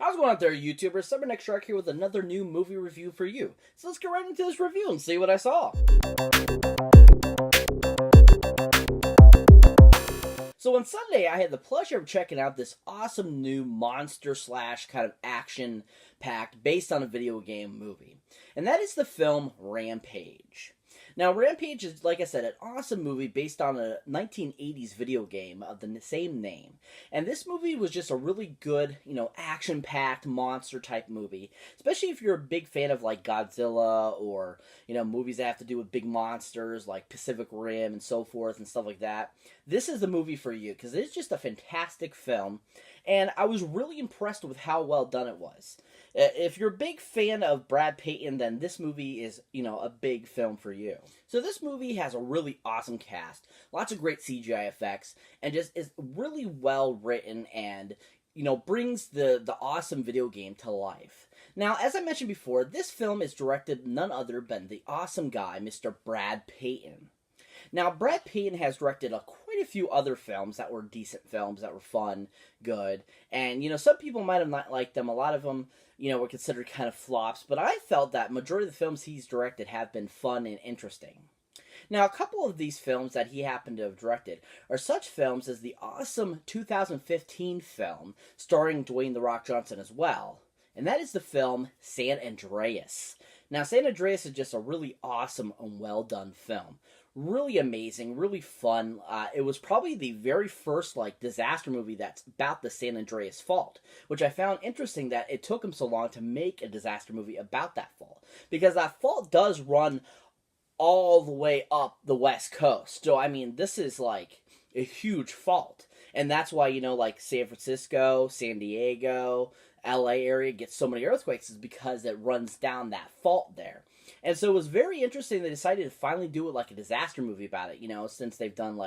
How's it going out there, YouTubers? Summer Next Shark here with another new movie review for you. So let's get right into this review and see what I saw. So on Sunday, I had the pleasure of checking out this awesome new monster slash kind of action-packed based on a video game movie. And that is the film Rampage. Now, Rampage is, like I said, an awesome movie based on a 1980s video game of the same name. And this movie was just a really good, action-packed monster-type movie. Especially if you're a big fan of, like, Godzilla or, movies that have to do with big monsters like Pacific Rim and so forth and stuff like that. This is the movie for you because it's just a fantastic film. And I was really impressed with how well done it was. If you're a big fan of Brad Peyton, then this movie is, a big film for you. So this movie has a really awesome cast, lots of great CGI effects, and just is really well written and, brings the awesome video game to life. Now, as I mentioned before, this film is directed none other than the awesome guy, Mr. Brad Peyton. Now, Brad Peyton has directed quite a few other films that were decent films, that were fun, good, and, some people might have not liked them. A lot of them, were considered kind of flops, but I felt that majority of the films he's directed have been fun and interesting. Now, a couple of these films that he happened to have directed are such films as the awesome 2015 film starring Dwayne "The Rock" Johnson as well, and that is the film San Andreas. Now, San Andreas is just a really awesome and well-done film. Really amazing, really fun. It was probably the very first, disaster movie that's about the San Andreas Fault, which I found interesting that it took him so long to make a disaster movie about that fault. Because that fault does run all the way up the West Coast. So, this is, a huge fault. And that's why, San Francisco, San Diego, LA area gets so many earthquakes is because it runs down that fault there. And so it was very interesting they decided to finally do it like a disaster movie about it, since they've done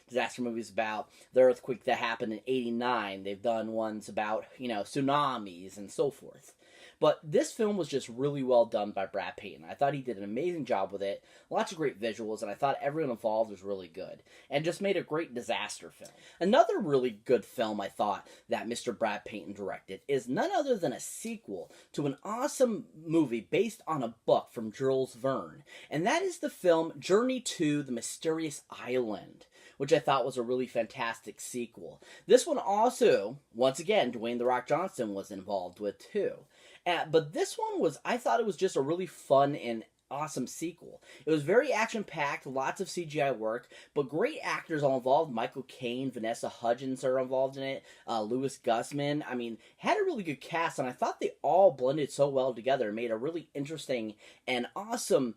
disaster movies about the earthquake that happened in '89. They've done ones about, tsunamis and so forth. But this film was just really well done by Brad Peyton. I thought he did an amazing job with it. Lots of great visuals, and I thought everyone involved was really good. And just made a great disaster film. Another really good film I thought that Mr. Brad Peyton directed is none other than a sequel to an awesome movie based on a book from Jules Verne. And that is the film Journey to the Mysterious Island, which I thought was a really fantastic sequel. This one also, once again, Dwayne "The Rock" Johnson was involved with too. But this one I thought it was just a really fun and awesome sequel. It was very action-packed, lots of CGI work, but great actors all involved. Michael Caine, Vanessa Hudgens are involved in it, Louis Gussman. Had a really good cast, and I thought they all blended so well together and made a really interesting and awesome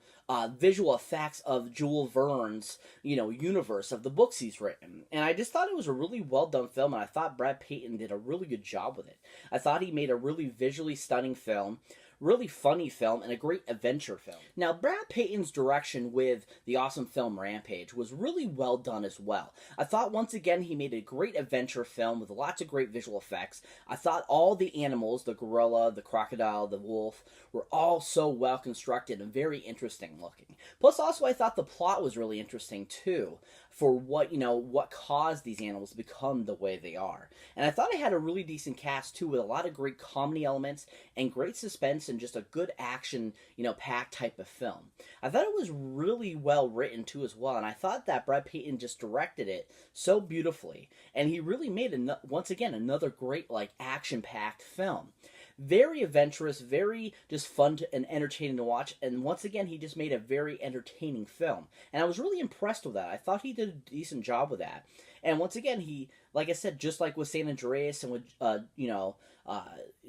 visual effects of Jules Verne's, universe of the books he's written. And I just thought it was a really well-done film, and I thought Brad Peyton did a really good job with it. I thought he made a really visually stunning film, really funny film, and a great adventure film. Now, Brad Peyton's direction with the awesome film Rampage was really well done as well. I thought, once again, he made a great adventure film with lots of great visual effects. I thought all the animals, the gorilla, the crocodile, the wolf, were all so well constructed and very interesting looking. Plus, also, I thought the plot was really interesting, too, for what caused these animals to become the way they are. And I thought it had a really decent cast, too, with a lot of great comedy elements and great suspense and just a good action, packed type of film. I thought it was really well written, too, as well, and I thought that Brad Peyton just directed it so beautifully, and he really made, once again, another great, action-packed film. Very adventurous, very just fun and entertaining to watch, and once again, he just made a very entertaining film. And I was really impressed with that. I thought he did a decent job with that. And once again, he, like I said, just like with San Andreas and with,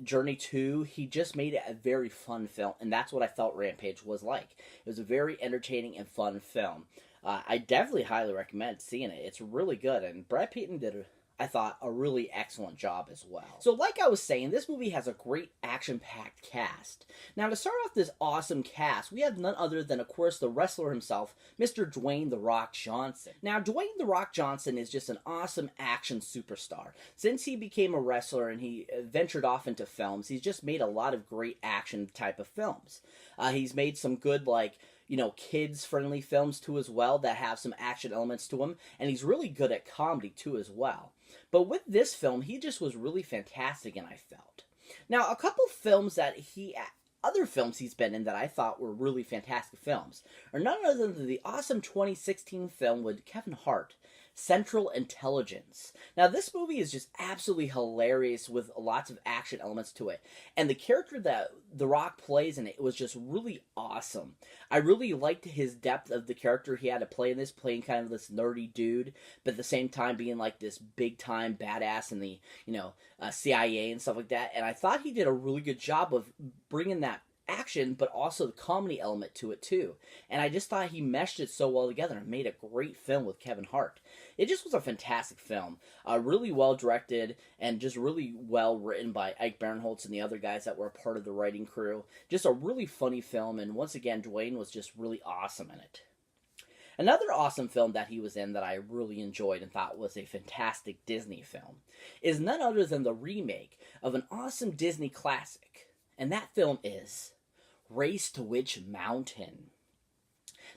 Journey 2, he just made it a very fun film, and that's what I felt Rampage was like. It was a very entertaining and fun film. I definitely highly recommend seeing it. It's really good, and Brad Peyton did I thought, a really excellent job as well. So like I was saying, this movie has a great action-packed cast. Now to start off this awesome cast, we have none other than, of course, the wrestler himself, Mr. Dwayne "The Rock" Johnson. Now Dwayne "The Rock" Johnson is just an awesome action superstar. Since he became a wrestler and he ventured off into films, he's just made a lot of great action type of films. He's made some good, kids-friendly films too as well that have some action elements to them, and he's really good at comedy too as well. But with this film, he just was really fantastic, and I felt. Now, a couple films that other films he's been in that I thought were really fantastic films are none other than the awesome 2016 film with Kevin Hart, Central Intelligence. Now, this movie is just absolutely hilarious with lots of action elements to it. And the character that The Rock plays in it was just really awesome. I really liked his depth of the character he had to play in this, playing kind of this nerdy dude, but at the same time being like this big-time badass in the, CIA and stuff like that. And I thought he did a really good job of bringing that action, but also the comedy element to it too. And I just thought he meshed it so well together and made a great film with Kevin Hart. It just was a fantastic film, really well directed and just really well written by Ike Barinholtz and the other guys that were a part of the writing crew. Just a really funny film, and once again, Dwayne was just really awesome in it. Another awesome film that he was in that I really enjoyed and thought was a fantastic Disney film is none other than the remake of an awesome Disney classic, and that film is Race to Witch Mountain.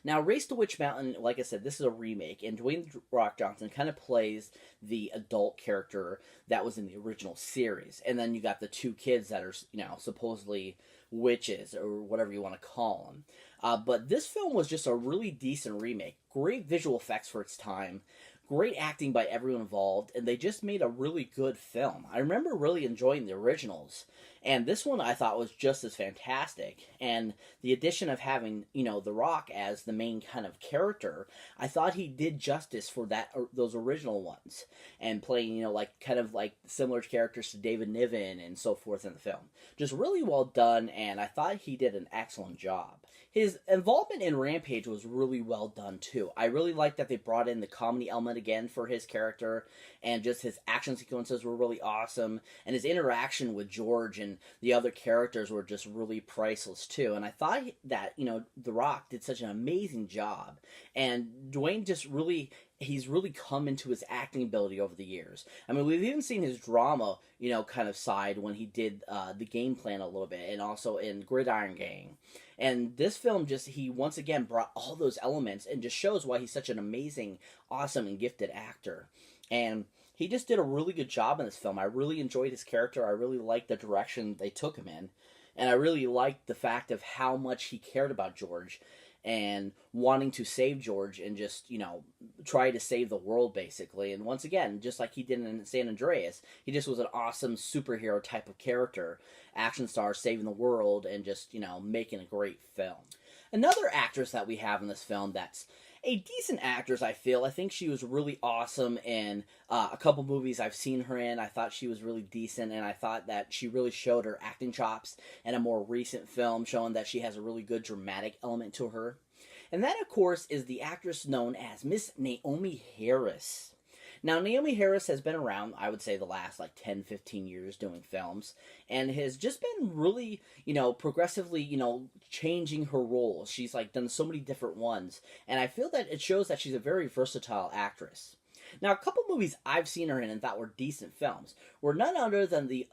Now, Race to Witch Mountain, like I said, this is a remake, and Dwayne "Rock" Johnson kind of plays the adult character that was in the original series. And then you got the two kids that are, supposedly witches, or whatever you want to call them. But this film was just a really decent remake. Great visual effects for its time. Great acting by everyone involved, and they just made a really good film. I remember really enjoying the originals, and this one I thought was just as fantastic. And the addition of having, The Rock as the main kind of character, I thought he did justice for those original ones, and playing, kind of like similar characters to David Niven and so forth in the film. Just really well done, and I thought he did an excellent job. His involvement in Rampage was really well done, too. I really liked that they brought in the comedy element again for his character, and just his action sequences were really awesome, and his interaction with George and the other characters were just really priceless, too. And I thought that, The Rock did such an amazing job, and Dwayne just he's really come into his acting ability over the years. I mean, we've even seen his drama, kind of side when he did The Game Plan a little bit, and also in Gridiron Gang. And this film he once again brought all those elements and just shows why he's such an amazing, awesome, and gifted actor. And he just did a really good job in this film. I really enjoyed his character. I really liked the direction they took him in. And I really liked the fact of how much he cared about George and wanting to save George and just, try to save the world, basically. And once again, just like he did in San Andreas, he just was an awesome superhero type of character, action star, saving the world, and just, making a great film. Another actress that we have in this film that's a decent actress, I feel. I think she was really awesome in a couple movies I've seen her in. I thought she was really decent, and I thought that she really showed her acting chops in a more recent film, showing that she has a really good dramatic element to her. And that, of course, is the actress known as Miss Naomi Harris. Now, Naomi Harris has been around, I would say, the last 10, 15 years doing films, and has just been really, progressively, changing her roles. She's done so many different ones, and I feel that it shows that she's a very versatile actress. Now, a couple movies I've seen her in and thought were decent films were none other than the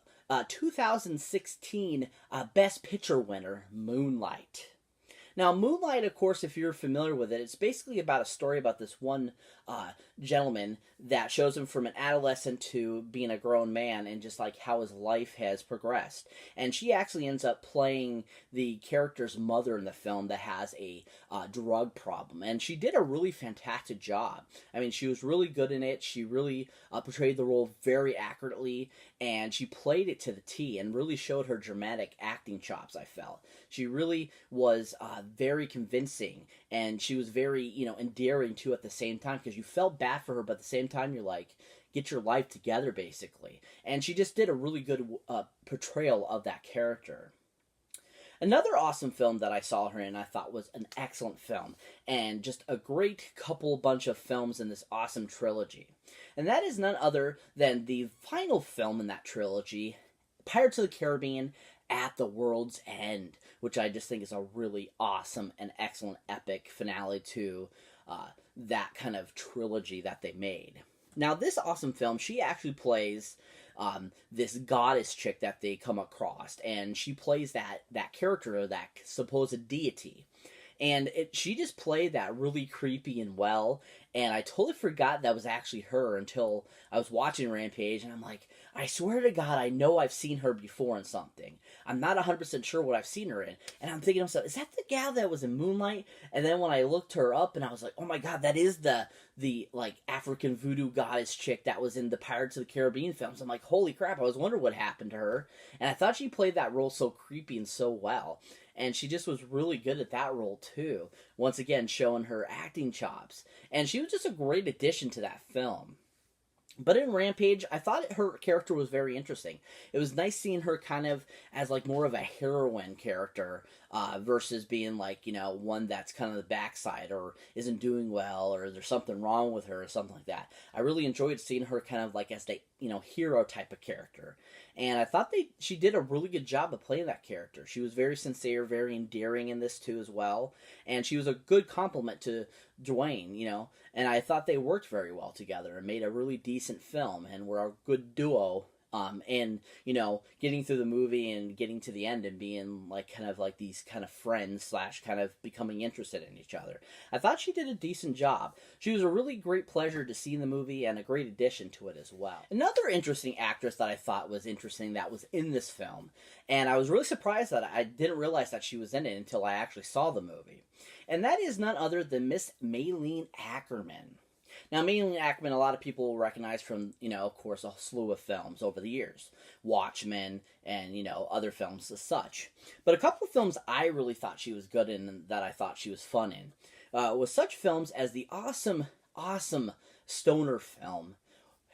2016 Best Picture winner, Moonlight. Now, Moonlight, of course, if you're familiar with it, it's basically about a story about this one gentleman that shows him from an adolescent to being a grown man, and just how his life has progressed. And she actually ends up playing the character's mother in the film that has a drug problem. And she did a really fantastic job. I mean, she was really good in it. She really portrayed the role very accurately, and she played it to the T and really showed her dramatic acting chops, I felt. She really was very convincing, and she was very, endearing too at the same time, because you felt bad for her, but at the same time you're like, get your life together, basically. And she just did a really good portrayal of that character. Another awesome film that I saw her in, I thought was an excellent film, and just a great bunch of films in this awesome trilogy. And that is none other than the final film in that trilogy, Pirates of the Caribbean: At the World's End, which I just think is a really awesome and excellent epic finale to that kind of trilogy that they made. Now, this awesome film, she actually plays this goddess chick that they come across, and she plays that character, that supposed deity. And she just played that really creepy and well, and I totally forgot that was actually her until I was watching Rampage, and I'm like, I swear to God, I know I've seen her before in something. I'm not 100% sure what I've seen her in. And I'm thinking to myself, is that the gal that was in Moonlight? And then when I looked her up, and I was like, oh my God, that is the like African voodoo goddess chick that was in the Pirates of the Caribbean films. I'm like, holy crap, I was wondering what happened to her. And I thought she played that role so creepy and so well. And she just was really good at that role too. Once again, showing her acting chops. And she was just a great addition to that film. But in Rampage, I thought her character was very interesting. It was nice seeing her kind of as like more of a heroine character versus being like, you know, one that's kind of the backside or isn't doing well or there's something wrong with her or something like that. I really enjoyed seeing her kind of like as the, you know, hero type of character. And I thought she did a really good job of playing that character. She was very sincere, very endearing in this too as well. And she was a good compliment to Dwayne, you know. And I thought they worked very well together and made a really decent film and were a good duo. And, you know, getting through the movie and getting to the end and being like kind of like these kind of friends / kind of becoming interested in each other. I thought she did a decent job. She was a really great pleasure to see in the movie and a great addition to it as well. Another interesting actress that I thought was interesting that was in this film, and I was really surprised that I didn't realize that she was in it until I actually saw the movie. And that is none other than Miss Malin Akerman. Now, Malin Akerman, a lot of people will recognize from, you know, of course, a slew of films over the years. Watchmen and, you know, other films as such. But a couple of films I really thought she was good in and that I thought she was fun in was such films as the awesome stoner film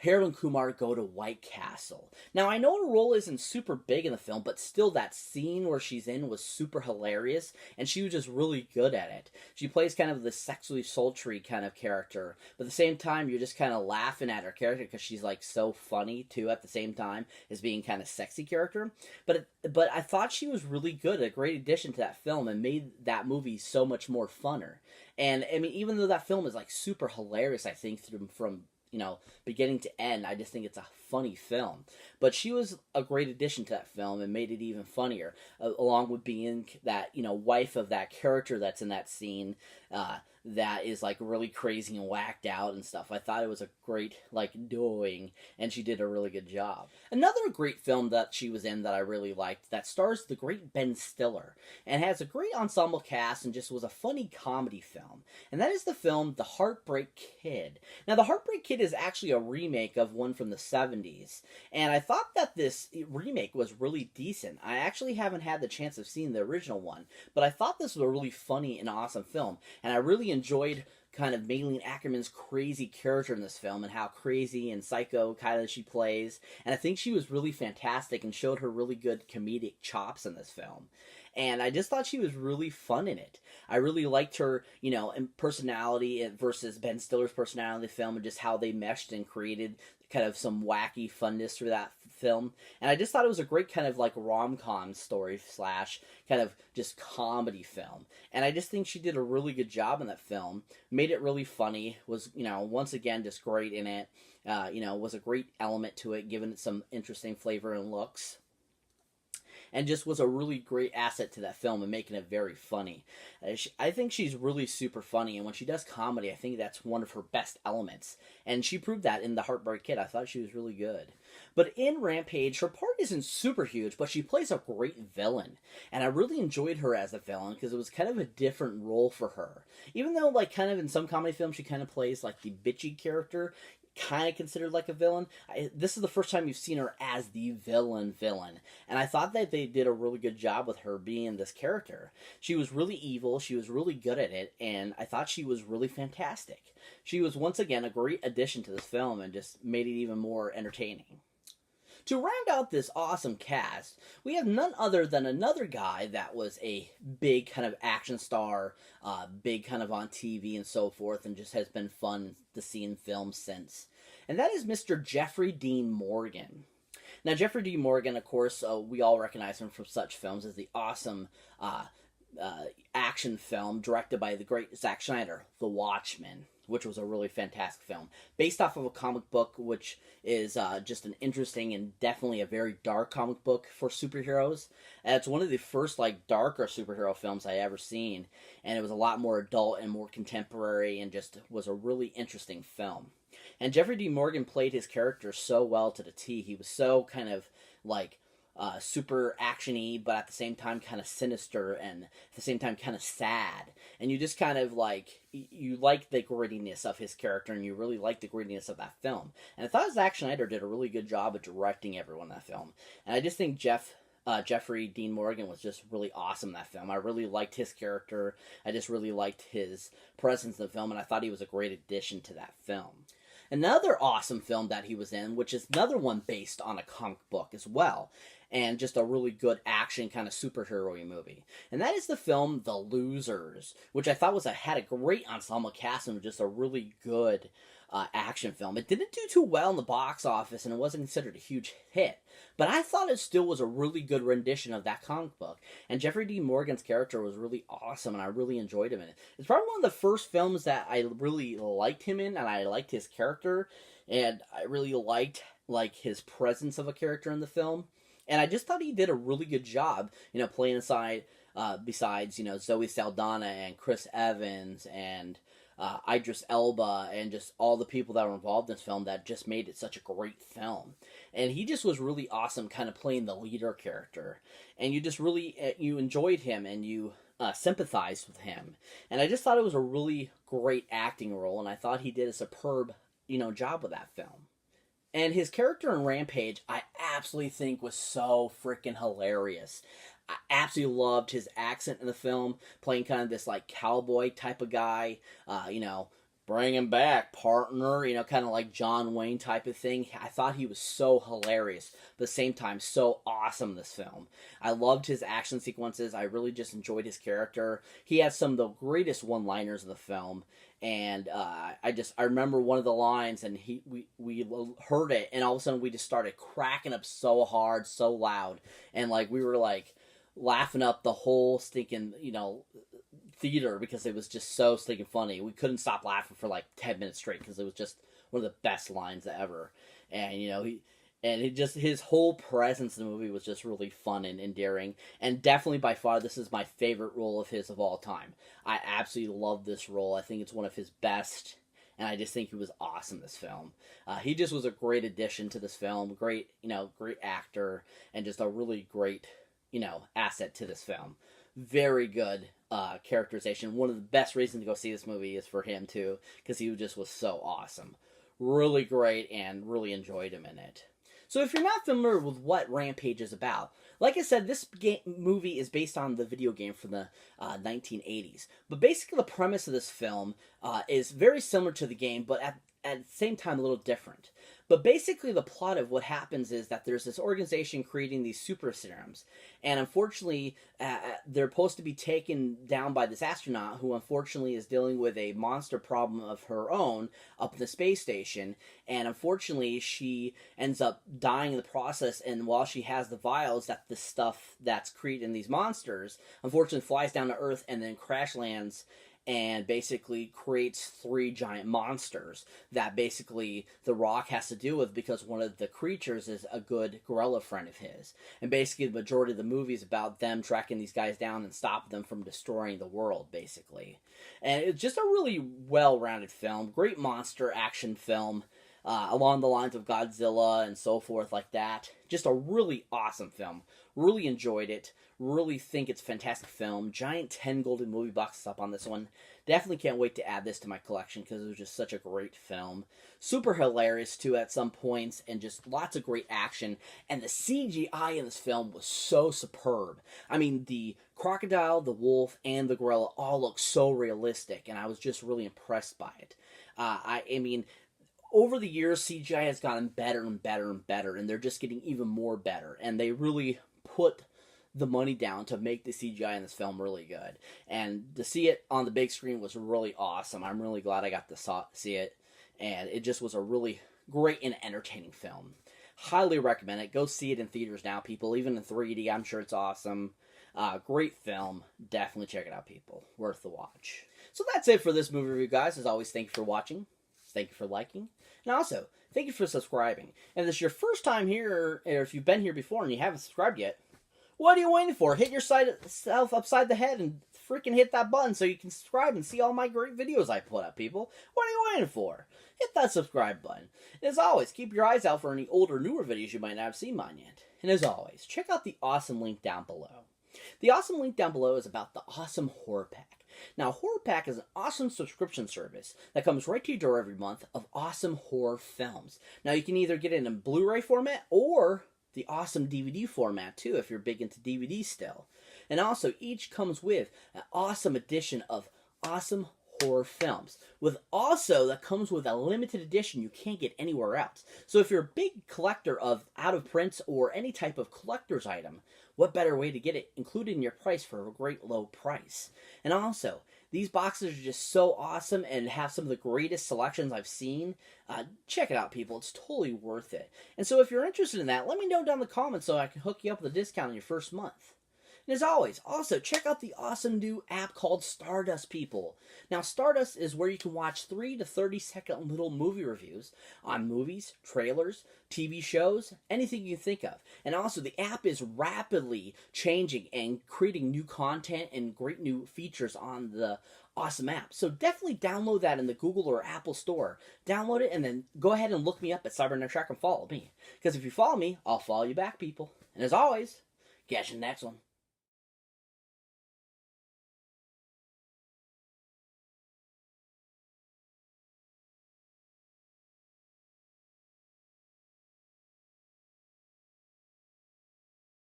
Harold and Kumar Go to White Castle. Now, I know her role isn't super big in the film, but still that scene where she's in was super hilarious, and she was just really good at it. She plays kind of the sexually sultry kind of character, but at the same time, you're just kind of laughing at her character because she's like so funny, too, at the same time as being kind of sexy character. But I thought she was really good, a great addition to that film, and made that movie so much more funner. And, I mean, even though that film is like super hilarious, I think, from you know, beginning to end, I just think it's a funny film. But she was a great addition to that film and made it even funnier, along with being that, you know, wife of that character that's in that scene that is, like, really crazy and whacked out and stuff. I thought it was a great, like, doing, and she did a really good job. Another great film that she was in that I really liked, that stars the great Ben Stiller, and has a great ensemble cast and just was a funny comedy film. And that is the film The Heartbreak Kid. Now, The Heartbreak Kid is actually a remake of one from the 70s, and I thought that this remake was really decent. I actually haven't had the chance of seeing the original one, but I thought this was a really funny and awesome film, and I really enjoyed kind of Malin Akerman's crazy character in this film and how crazy and psycho kind of she plays. And I think she was really fantastic and showed her really good comedic chops in this film. And I just thought she was really fun in it. I really liked her, you know, personality versus Ben Stiller's personality in the film and just how they meshed and created kind of some wacky funness for that film. And I just thought it was a great kind of like rom-com story / kind of just comedy film. And I just think she did a really good job in that film. Made it really funny. Was, you know, once again just great in it. You know, was a great element to it, giving it some interesting flavor and looks. And just was a really great asset to that film and making it very funny. I think she's really super funny, and when she does comedy, I think that's one of her best elements. And she proved that in The Heartbreak Kid. I thought she was really good. But in Rampage, her part isn't super huge, but she plays a great villain. And I really enjoyed her as a villain because it was kind of a different role for her. Even though, like, kind of in some comedy films, she kind of plays, like, the bitchy character, kind of considered like a villain. This is the first time you've seen her as the villain, and I thought that they did a really good job with her being this character. She was really evil, she was really good at it, and I thought she was really fantastic. She was once again a great addition to this film and just made it even more entertaining. To round out this awesome cast, we have none other than another guy that was a big kind of action star, big kind of on TV and so forth, and just has been fun to see in films since. And that is Mr. Jeffrey Dean Morgan. Now, Jeffrey Dean Morgan, of course, we all recognize him from such films as the awesome action film directed by the great Zack Snyder, The Watchmen. which was a really fantastic film. Based off of a comic book, which is just an interesting and definitely a very dark comic book for superheroes. And it's one of the first, like, darker superhero films I ever seen. And it was a lot more adult and more contemporary and just was a really interesting film. And Jeffrey D. Morgan played his character so well to the T. He was so kind of, like, super actiony, but at the same time kind of sinister, and at the same time kind of sad. And you just kind of like, you like the grittiness of his character, and you really like the grittiness of that film. And I thought Zack Snyder did a really good job of directing everyone in that film. And I just think Jeffrey Dean Morgan was just really awesome in that film. I really liked his character. I just really liked his presence in the film, and I thought he was a great addition to that film. Another awesome film that he was in, which is another one based on a comic book as well, and just a really good action kind of superhero-y movie. And that is the film The Losers, which I thought had a great ensemble cast and just a really good action film. It didn't do too well in the box office, and it wasn't considered a huge hit, but I thought it still was a really good rendition of that comic book. And Jeffrey D. Morgan's character was really awesome, and I really enjoyed him in it. It's probably one of the first films that I really liked him in, and I liked his character, and I really liked his presence of a character in the film. And I just thought he did a really good job, playing aside, besides, Zoe Saldana and Chris Evans and Idris Elba and just all the people that were involved in this film that just made it such a great film. And he just was really awesome kind of playing the leader character. And you just really, you enjoyed him and you sympathized with him. And I just thought it was a really great acting role, and I thought he did a superb, job with that film. And his character in Rampage, I absolutely think was so freaking hilarious. I absolutely loved his accent in the film, playing kind of this, like, cowboy type of guy, bring him back, partner, kind of like John Wayne type of thing. I thought he was so hilarious, but at the same time, so awesome, this film. I loved his action sequences. I really just enjoyed his character. He has some of the greatest one-liners in the film. And I remember one of the lines, and we heard it, and all of a sudden we just started cracking up so hard, so loud, and we were laughing up the whole stinking theater because it was just so stinking funny. We couldn't stop laughing for 10 minutes straight because it was just one of the best lines ever. And his whole presence in the movie was just really fun and endearing. And definitely by far, this is my favorite role of his of all time. I absolutely love this role. I think it's one of his best, and I just think he was awesome in this film. He just was a great addition to this film. Great actor, and just a really great, asset to this film. Very good characterization. One of the best reasons to go see this movie is for him, too, because he just was so awesome. Really great, and really enjoyed him in it. So if you're not familiar with what Rampage is about, like I said, this movie is based on the video game from the 1980s. But basically the premise of this film is very similar to the game, but at the same time a little different. But basically the plot of what happens is that there's this organization creating these super serums. And unfortunately, they're supposed to be taken down by this astronaut who unfortunately is dealing with a monster problem of her own up in the space station. And unfortunately, she ends up dying in the process. And while she has the vials, that the stuff that's creating these monsters, unfortunately flies down to Earth and then crash lands and basically creates 3 giant monsters that basically The Rock has to deal with because one of the creatures is a good gorilla friend of his. And basically the majority of the movie is about them tracking these guys down and stopping them from destroying the world, basically. And it's just a really well-rounded film. Great monster action film. Along the lines of Godzilla and so forth like that. Just a really awesome film. Really enjoyed it. Really think it's a fantastic film. Giant 10 golden movie boxes up on this one. Definitely can't wait to add this to my collection because it was just such a great film. Super hilarious too at some points, and just lots of great action. And the CGI in this film was so superb. I mean, the crocodile, the wolf, and the gorilla all look so realistic, and I was just really impressed by it. I mean, over the years, CGI has gotten better and better and better, and they're just getting even more better. And they really put the money down to make the CGI in this film really good. And to see it on the big screen was really awesome. I'm really glad I got to see it. And it just was a really great and entertaining film. Highly recommend it. Go see it in theaters now, people. Even in 3D, I'm sure it's awesome. Great film. Definitely check it out, people. Worth the watch. So that's it for this movie review, guys. As always, thank you for watching. Thank you for liking. And also, thank you for subscribing. And if this is your first time here, or if you've been here before and you haven't subscribed yet, what are you waiting for? Hit yourself upside the head and freaking hit that button so you can subscribe and see all my great videos I put up, people. What are you waiting for? Hit that subscribe button. And as always, keep your eyes out for any older, newer videos you might not have seen mine yet. And as always, check out the awesome link down below. The awesome link down below is about the awesome Horror Pack. Now, Horror Pack is an awesome subscription service that comes right to your door every month of awesome horror films. Now, you can either get it in Blu-ray format or the awesome DVD format, too, if you're big into DVD still. And also, each comes with an awesome edition of awesome horror films. That comes with a limited edition you can't get anywhere else. So if you're a big collector of out-of-prints or any type of collector's item, what better way to get it included in your price for a great low price? And also, these boxes are just so awesome and have some of the greatest selections I've seen. Check it out, people. It's totally worth it. And so if you're interested in that, let me know down in the comments so I can hook you up with a discount on your first month. And as always, also check out the awesome new app called Stardust, people. Now, Stardust is where you can watch 3 to 30-second little movie reviews on movies, trailers, TV shows, anything you think of. And also, the app is rapidly changing and creating new content and great new features on the awesome app. So definitely download that in the Google or Apple store. Download it and then go ahead and look me up at CyberNetTrack and follow me. Because if you follow me, I'll follow you back, people. And as always, catch you in the next one.